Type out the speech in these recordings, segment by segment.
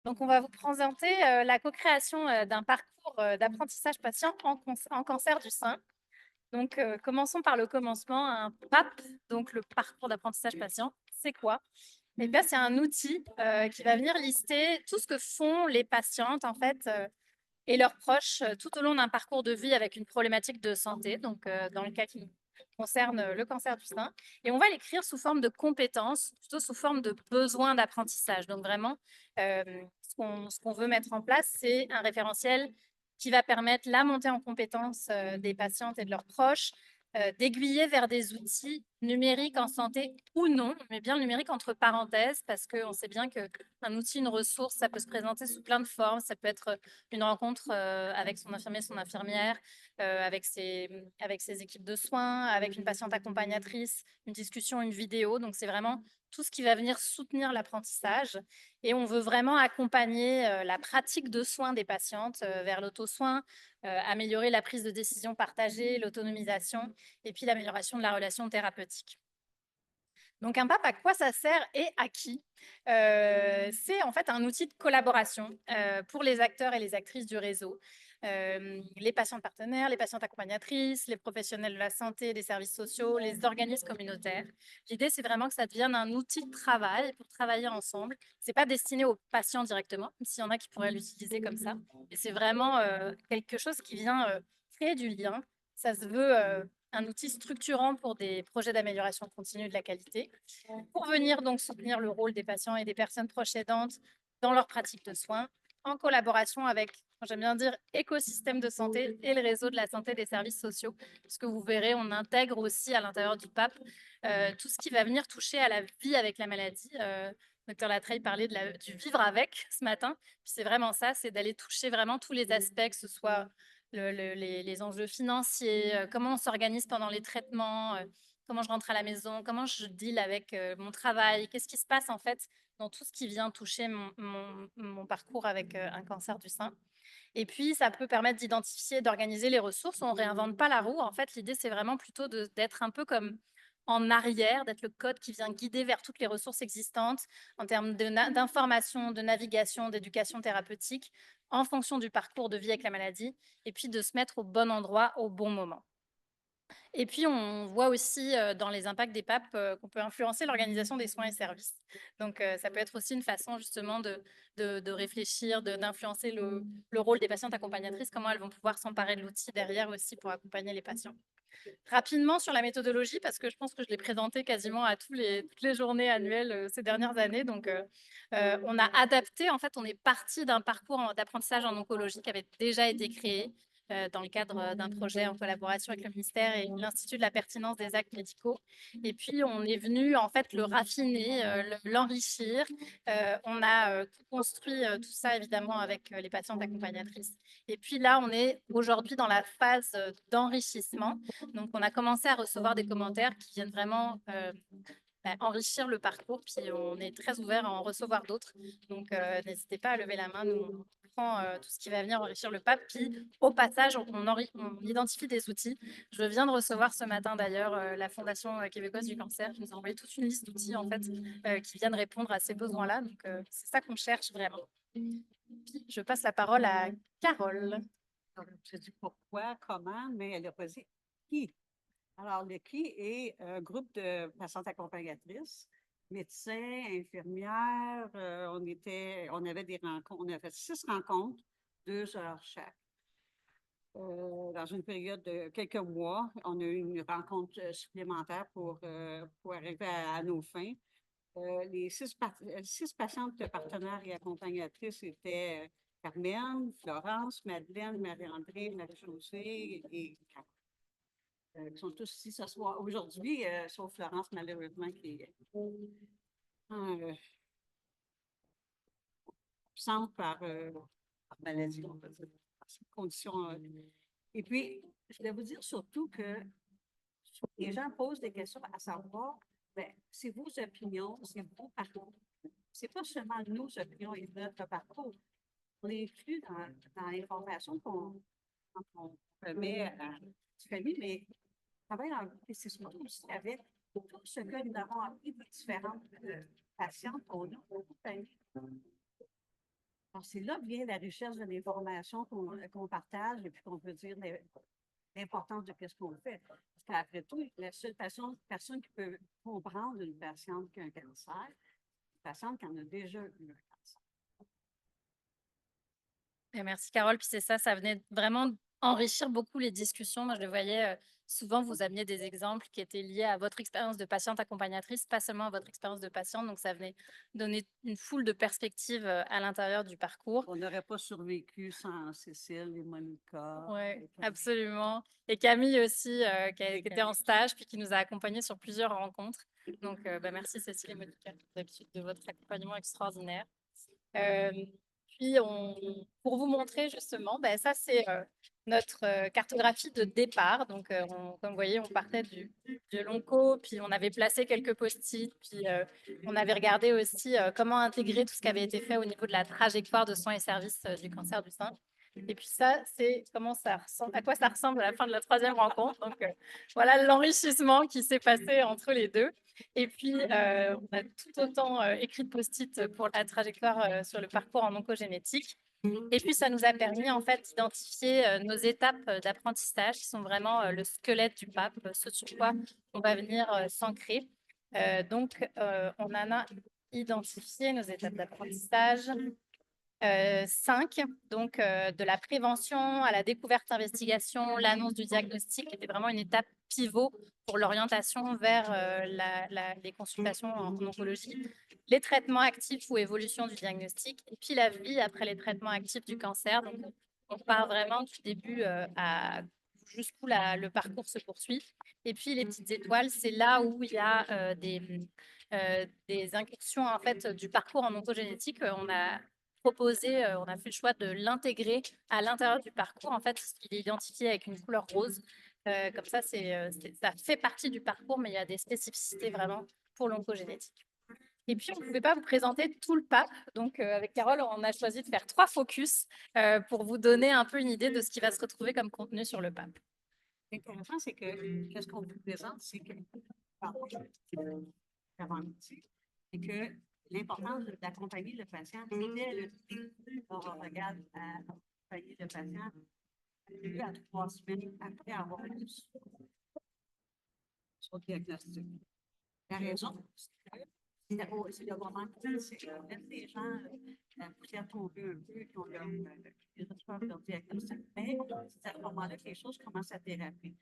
Donc, on va vous présenter la co-création d'un parcours d'apprentissage patient en cancer du sein. Donc, commençons par le commencement. Un PAP, donc le parcours d'apprentissage patient, c'est quoi? Eh bien, c'est un outil qui va venir lister tout ce que font les patientes en fait et leurs proches tout au long d'un parcours de vie avec une problématique de santé. Donc, dans le cas qui concerne le cancer du sein, et on va l'écrire sous forme de compétences, plutôt sous forme de besoins d'apprentissage. Donc vraiment, ce qu'on veut mettre en place, c'est un référentiel qui va permettre la montée en compétences des patientes et de leurs proches, d'aiguiller vers des outils numériques en santé ou non, mais bien numérique entre parenthèses, parce qu'on sait bien qu'un outil, une ressource, ça peut se présenter sous plein de formes. Ça peut être une rencontre avec son infirmier, son infirmière, avec ses équipes de soins, avec une patiente accompagnatrice, une discussion, une vidéo. Donc, c'est vraiment tout ce qui va venir soutenir l'apprentissage. Et on veut vraiment accompagner la pratique de soins des patientes vers l'auto-soin, améliorer la prise de décision partagée, l'autonomisation et puis l'amélioration de la relation thérapeutique. Donc, un PAP, à quoi ça sert et à qui? C'est en fait un outil de collaboration pour les acteurs et les actrices du réseau. Les patientes partenaires, les patientes accompagnatrices, les professionnels de la santé, des services sociaux, les organismes communautaires. L'idée, c'est vraiment que ça devienne un outil de travail pour travailler ensemble. C'est pas destiné aux patients directement, même s'il y en a qui pourraient l'utiliser comme ça. Et c'est vraiment quelque chose qui vient créer du lien. Ça se veut un outil structurant pour des projets d'amélioration continue de la qualité, pour venir donc soutenir le rôle des patients et des personnes proches aidantes dans leur pratique de soins, en collaboration avec, j'aime bien dire, écosystème de santé et le réseau de la santé des services sociaux. Parce que vous verrez, on intègre aussi à l'intérieur du PAP tout ce qui va venir toucher à la vie avec la maladie. Docteur Latreille parlait du vivre avec ce matin. Puis c'est vraiment ça, c'est d'aller toucher vraiment tous les aspects, que ce soit les enjeux financiers, comment on s'organise pendant les traitements, comment je rentre à la maison, comment je deal avec mon travail, qu'est-ce qui se passe en fait dans tout ce qui vient toucher mon parcours avec un cancer du sein. Et puis, ça peut permettre d'identifier, d'organiser les ressources. On ne réinvente pas la roue. En fait, l'idée, c'est vraiment plutôt d'être un peu comme en arrière, d'être le code qui vient guider vers toutes les ressources existantes en termes d'information, de navigation, d'éducation thérapeutique, en fonction du parcours de vie avec la maladie, et puis de se mettre au bon endroit au bon moment. Et puis, on voit aussi dans les impacts des PAP qu'on peut influencer l'organisation des soins et services. Donc, ça peut être aussi une façon justement de réfléchir, d'influencer le rôle des patientes accompagnatrices, comment elles vont pouvoir s'emparer de l'outil derrière aussi pour accompagner les patients. Rapidement sur la méthodologie, parce que je pense que je l'ai présentée quasiment à toutes les journées annuelles ces dernières années. Donc, on a adapté, en fait, on est parti d'un parcours d'apprentissage en oncologie qui avait déjà été créé dans le cadre d'un projet en collaboration avec le ministère et l'Institut de la pertinence des actes médicaux. Et puis, on est venu, en fait, le raffiner, l'enrichir. On a construit tout ça, évidemment, avec les patientes accompagnatrices. Et puis là, on est aujourd'hui dans la phase d'enrichissement. Donc, on a commencé à recevoir des commentaires qui viennent vraiment enrichir le parcours. Puis, on est très ouvert à en recevoir d'autres. Donc, n'hésitez pas à lever la main. Nous, on prend tout ce qui va venir enrichir le PAP. Puis, au passage, on identifie des outils. Je viens de recevoir ce matin, d'ailleurs, la Fondation québécoise du cancer qui nous a envoyé toute une liste d'outils, en fait, qui viennent répondre à ces besoins-là. Donc, c'est ça qu'on cherche vraiment. Puis, je passe la parole à Carole. Je dis pourquoi, comment, mais elle n'a pas dit qui. Alors, le qui est un groupe de patientes accompagnatrices, médecins, infirmières. On avait des rencontres, on a fait 6 rencontres, 2 heures chaque. Dans une période de quelques mois, on a eu une rencontre supplémentaire pour arriver à nos fins. Les 6 patientes patientes et accompagnatrices étaient Carmen, Florence, Madeleine, Marie-André, Marie-Josée et Carole. Qui sont tous ici ce soir, aujourd'hui, sauf Florence, malheureusement, qui est absente par maladie, on va dire, par ses conditions. Et puis, je voulais vous dire surtout que les gens posent des questions à savoir, ben, c'est vos opinions, c'est vos parcours. C'est pas seulement nos opinions et notre parcours. On est inclus dans l'information qu'on met à la famille, mais on travaille en c'est surtout aussi avec tout ce que nous avons appris de différentes patientes qu'on a accompagnées. Alors, c'est là vient la richesse de l'information qu'on partage et puis qu'on peut dire l'importance de ce qu'on fait. Parce qu'après tout, la seule personne qui peut comprendre une patiente qui a un cancer, une patiente qui en a déjà eu un cancer. Et merci Carole, puis c'est ça, ça venait vraiment enrichir beaucoup les discussions. Moi, je le voyais souvent, vous ameniez des exemples qui étaient liés à votre expérience de patiente accompagnatrice, pas seulement à votre expérience de patiente. Donc, ça venait donner une foule de perspectives à l'intérieur du parcours. On n'aurait pas survécu sans Cécile et Monica. Oui, absolument. Et Camille aussi, qui était en stage, puis qui nous a accompagnés sur plusieurs rencontres. Donc, merci Cécile et Monica, d'habitude, de votre accompagnement extraordinaire. Euh, Puis, pour vous montrer justement, ça, c'est notre cartographie de départ. Donc, comme vous voyez, on partait de l'onco, puis on avait placé quelques post-it, puis on avait regardé aussi comment intégrer tout ce qui avait été fait au niveau de la trajectoire de soins et services du cancer du sein. Et puis ça, c'est à quoi ça ressemble à la fin de la troisième rencontre. Donc, voilà l'enrichissement qui s'est passé entre les deux. Et puis, on a tout autant écrit de post-it pour la trajectoire sur le parcours en oncogénétique. Et puis, ça nous a permis en fait d'identifier nos étapes d'apprentissage qui sont vraiment le squelette du PAP, ce sur quoi on va venir s'ancrer. Donc, on en a identifié nos étapes d'apprentissage. 5, donc de la prévention à la découverte, investigation, l'annonce du diagnostic était vraiment une étape pivot pour l'orientation vers les consultations en oncologie, les traitements actifs ou évolution du diagnostic, et puis la vie après les traitements actifs du cancer. Donc, on part vraiment du début à jusqu'où le parcours se poursuit. Et puis, les petites étoiles, c'est là où il y a des incursions en fait, du parcours en oncogénétique. On a on a fait le choix de l'intégrer à l'intérieur du parcours. En fait, il est identifié avec une couleur rose. Comme ça, ça fait partie du parcours, mais il y a des spécificités vraiment pour l'oncogénétique. Et puis, on ne pouvait pas vous présenter tout le PAP. Donc, avec Carole, on a choisi de faire 3 focus pour vous donner un peu une idée de ce qui va se retrouver comme contenu sur le PAP. L'intéressant, c'est que qu'est-ce qu'on vous présente, c'est que c'est que l'importance d'accompagner le patient dès le début. On regarde à accompagner le patient 2 à 3 semaines après avoir eu son diagnostic. La raison, c'est le moment critique. On laisse les gens la poussière tomber un peu, qui ont les résultats de leur diagnostic. Mais c'est à ce moment-là que les choses commencent à déraper.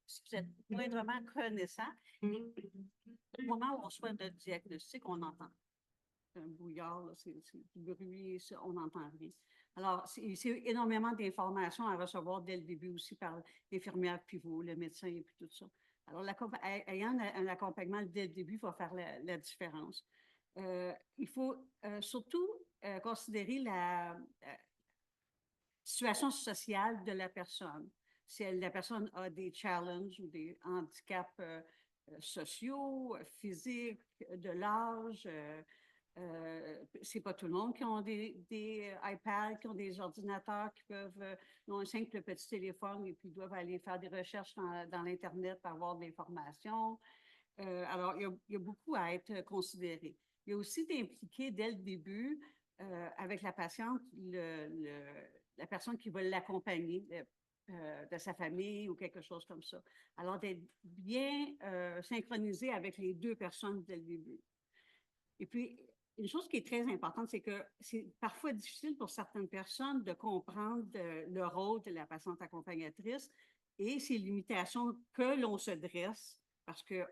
Si vous êtes moindrement connaissant, au moment où on reçoit notre diagnostic, on entend un brouillard, c'est du bruit, on n'entend rien. Alors, c'est énormément d'informations à recevoir dès le début aussi par l'infirmière pivot, le médecin et puis tout ça. Alors, ayant un accompagnement dès le début va faire la différence. Il faut surtout considérer la situation sociale de la personne. Si la personne a des challenges ou des handicaps sociaux, physiques, de l'âge, c'est pas tout le monde qui ont des iPads, qui ont des ordinateurs, qui peuvent, ont un simple petit téléphone et puis doivent aller faire des recherches dans l'Internet pour avoir de l'information. Alors, il y a beaucoup à être considéré. Il y a aussi d'impliquer dès le début avec la patiente la personne qui va l'accompagner de sa famille ou quelque chose comme ça. Alors, d'être bien synchronisé avec les 2 personnes dès le début. Et puis, une chose qui est très importante, c'est que c'est parfois difficile pour certaines personnes de comprendre le rôle de la patiente accompagnatrice et ses limitations que l'on se dresse parce que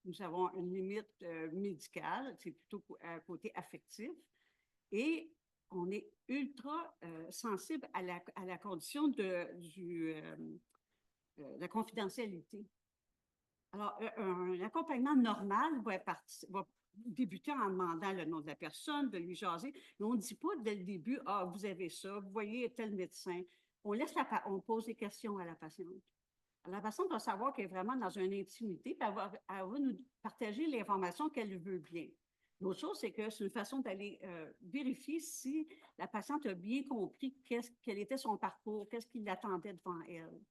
nous avons une limite médicale, c'est plutôt côté affectif, et on est ultra sensible à la condition de la confidentialité. Alors, un accompagnement normal va débuter en demandant le nom de la personne, de lui jaser, mais on ne dit pas dès le début, ah, vous avez ça, vous voyez tel médecin. On pose des questions à la patiente. La patiente va savoir qu'elle est vraiment dans une intimité, puis elle va nous partager l'information qu'elle veut bien. L'autre chose, c'est que c'est une façon d'aller vérifier si la patiente a bien compris quel était son parcours, qu'est-ce qui l'attendait devant elle.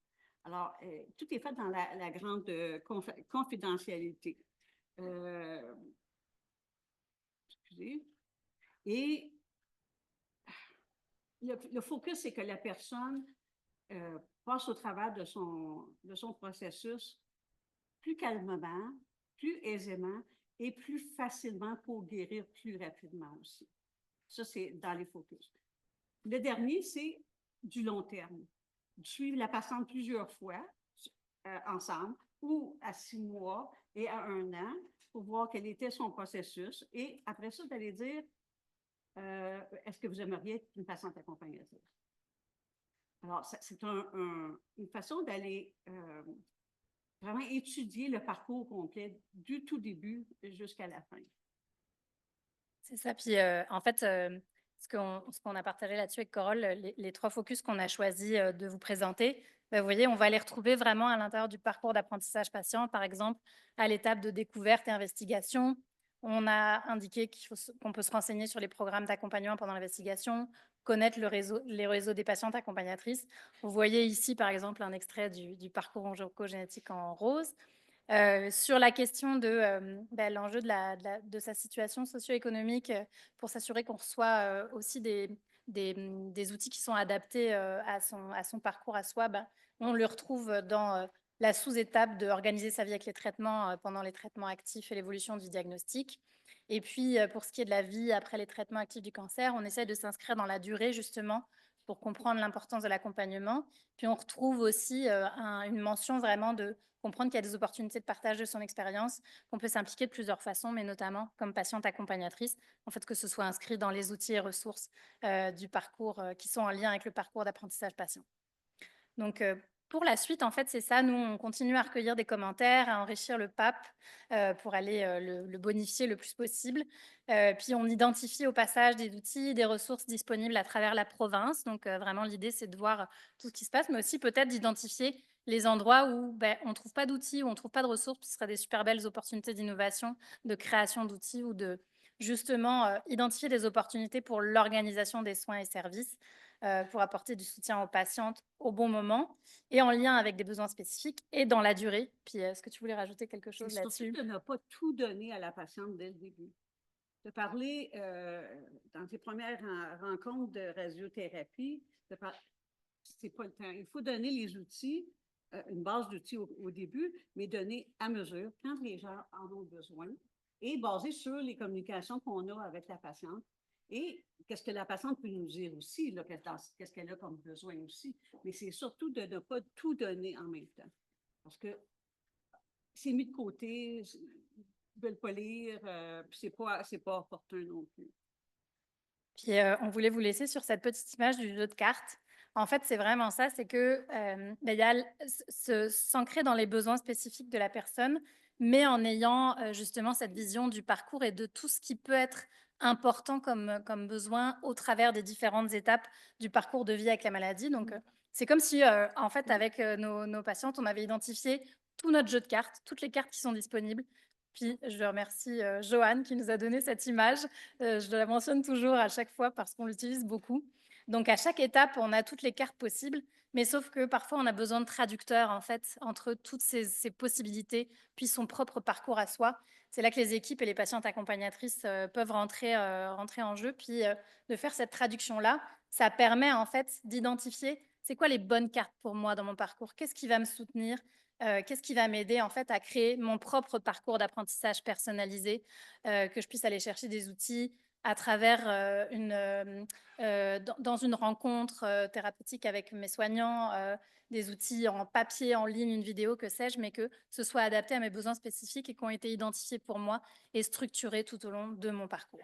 Alors, tout est fait dans la grande confidentialité. Excusez. Et le focus, c'est que la personne passe au travers de son processus plus calmement, plus aisément et plus facilement pour guérir plus rapidement aussi. Ça, c'est dans les focus. Le dernier, c'est du long terme. Suivre la patiente plusieurs fois ensemble ou à 6 mois et à 1 an pour voir quel était son processus. Et après ça, d'aller dire est-ce que vous aimeriez être une patiente accompagnatrice? Alors, c'est une façon d'aller vraiment étudier le parcours complet du tout début jusqu'à la fin. C'est ça. Puis, en fait, ce qu'on a partagé là-dessus avec Corolle, les 3 focus qu'on a choisi, de vous présenter, bah, vous voyez, on va les retrouver vraiment à l'intérieur du parcours d'apprentissage patient. Par exemple, à l'étape de découverte et investigation, on a indiqué qu'on peut se renseigner sur les programmes d'accompagnement pendant l'investigation, connaître les réseaux des patientes accompagnatrices. Vous voyez ici, par exemple, un extrait du parcours oncogénétique en rose. Sur la question de l'enjeu de sa situation socio-économique, pour s'assurer qu'on reçoit aussi des outils qui sont adaptés à son parcours à soi, on le retrouve dans la sous-étape de organiser sa vie avec les traitements pendant les traitements actifs et l'évolution du diagnostic. Et puis, pour ce qui est de la vie après les traitements actifs du cancer, on essaie de s'inscrire dans la durée justement pour comprendre l'importance de l'accompagnement. Puis on retrouve aussi une mention vraiment de comprendre qu'il y a des opportunités de partage de son expérience, qu'on peut s'impliquer de plusieurs façons, mais notamment comme patiente accompagnatrice, en fait, que ce soit inscrit dans les outils et ressources du parcours qui sont en lien avec le parcours d'apprentissage patient. Donc, pour la suite, en fait, c'est ça. Nous, on continue à recueillir des commentaires, à enrichir le PAP pour aller le bonifier le plus possible. Puis, on identifie au passage des outils, des ressources disponibles à travers la province. Donc, vraiment, l'idée, c'est de voir tout ce qui se passe, mais aussi peut-être d'identifier les endroits où on ne trouve pas d'outils, où on ne trouve pas de ressources. Ce seraient des super belles opportunités d'innovation, de création d'outils ou de justement identifier des opportunités pour l'organisation des soins et services pour apporter du soutien aux patientes au bon moment et en lien avec des besoins spécifiques et dans la durée. Puis, est-ce que tu voulais rajouter quelque C'est chose surtout là-dessus? de ne pas tout donner à la patiente dès le début. De parler dans tes premières rencontres de radiothérapie, c'est pas le temps. Il faut donner les outils, une base d'outils au début, mais donner à mesure quand les gens en ont besoin et basé sur les communications qu'on a avec la patiente et qu'est-ce que la patiente peut nous dire aussi, qu'est-ce qu'elle a comme besoin aussi. Mais c'est surtout de ne pas tout donner en même temps. Parce que c'est mis de côté, ils ne veulent pas lire, puis c'est pas opportun non plus. Puis, on voulait vous laisser sur cette petite image du jeu de cartes. En fait, c'est vraiment ça, c'est que il y a s'ancrer dans les besoins spécifiques de la personne, mais en ayant justement cette vision du parcours et de tout ce qui peut être important comme besoin au travers des différentes étapes du parcours de vie avec la maladie. Donc, c'est comme si, en fait, avec nos patientes, on avait identifié tout notre jeu de cartes, toutes les cartes qui sont disponibles. Puis, je remercie Joanne qui nous a donné cette image. Je la mentionne toujours à chaque fois parce qu'on l'utilise beaucoup. Donc, à chaque étape, on a toutes les cartes possibles, mais sauf que parfois, on a besoin de traducteurs, en fait, entre toutes ces possibilités, puis son propre parcours à soi. C'est là que les équipes et les patientes accompagnatrices peuvent rentrer en jeu, puis de faire cette traduction-là, ça permet, en fait, d'identifier c'est quoi les bonnes cartes pour moi dans mon parcours, qu'est-ce qui va me soutenir, qu'est-ce qui va m'aider, en fait, à créer mon propre parcours d'apprentissage personnalisé, que je puisse aller chercher des outils à travers dans une rencontre thérapeutique avec mes soignants, des outils en papier, en ligne, une vidéo, que sais-je, mais que ce soit adapté à mes besoins spécifiques et qui ont été identifiés pour moi et structurés tout au long de mon parcours.